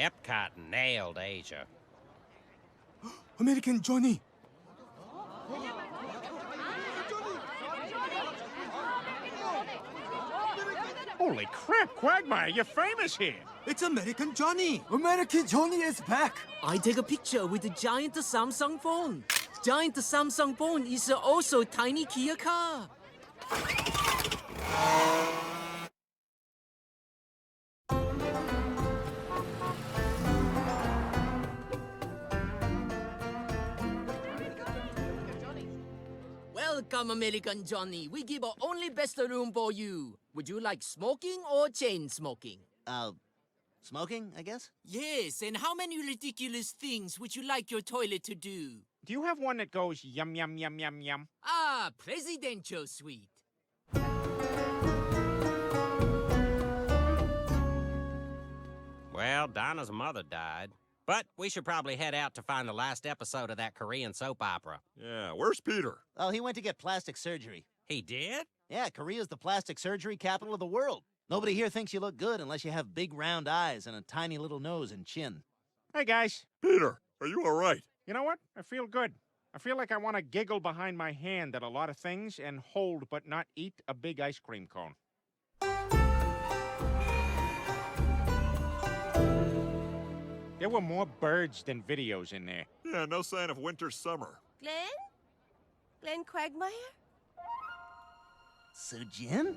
Epcot nailed Asia. American Johnny. Holy crap, Quagmire, you're famous here. It's American Johnny. American Johnny is back. I take a picture with the giant Samsung phone. Giant Samsung phone is also tiny Kia car. Welcome, American Johnny. We give our only best room for you. Would you like smoking or chain smoking? Smoking, I guess? Yes, and how many ridiculous things would you like your toilet to do? Do you have one that goes yum, yum, yum, yum, yum? Ah, presidential suite. Well, Donna's mother died. But we should probably head out to find the last episode of that Korean soap opera. Yeah, where's Peter? Oh, he went to get plastic surgery. He did? Yeah, Korea's the plastic surgery capital of the world. Nobody here thinks you look good unless you have big round eyes and a tiny little nose and chin. Hey, guys. Peter, are you all right? You know what? I feel good. I feel like I want to giggle behind my hand at a lot of things and hold but not eat a big ice cream cone. There were more birds than videos in there. Yeah, no sign of winter summer. Glenn? Glenn Quagmire? Soo-Jin?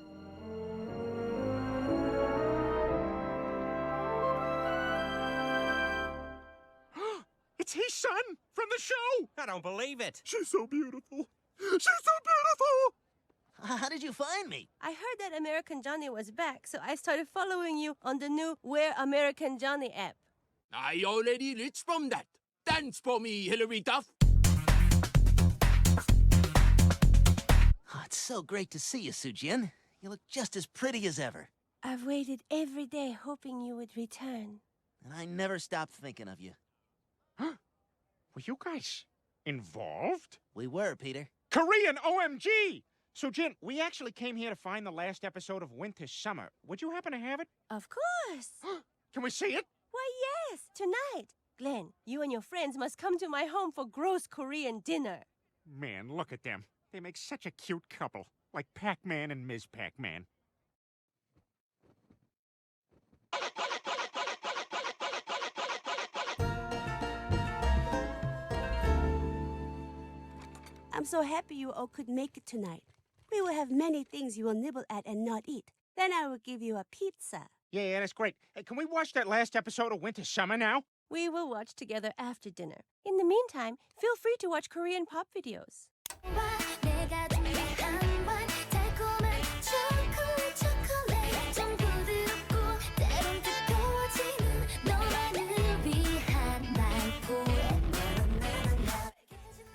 It's his son from the show! I don't believe it. She's so beautiful. She's so beautiful! How did you find me? I heard that American Johnny was back, so I started following you on the new Where American Johnny app. I already rich from that. Dance for me, Hillary Duff. Oh, it's so great to see you, Soo-Jin. You look just as pretty as ever. I've waited every day hoping you would return. And I never stopped thinking of you. Were you guys involved? We were, Peter. Korean OMG! Soo-Jin, we actually came here to find the last episode of Winter Summer. Would you happen to have it? Of course. Can we see it? Why, yes, tonight. Glenn, you and your friends must come to my home for gross Korean dinner. Man, look at them. They make such a cute couple. Like Pac-Man and Ms. Pac-Man. I'm so happy you all could make it tonight. We will have many things you will nibble at and not eat. Then I will give you a pizza. Yeah, that's great. Hey, can we watch that last episode of Winter Summer now? We will watch together after dinner. In the meantime, feel free to watch Korean pop videos.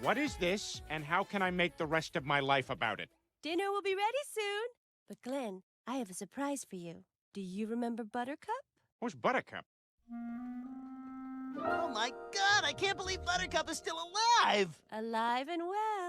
What is this, and how can I make the rest of my life about it? Dinner will be ready soon. But Glenn, I have a surprise for you. Do you remember Buttercup? Who's Buttercup? Oh my God, I can't believe Buttercup is still alive! Alive and well.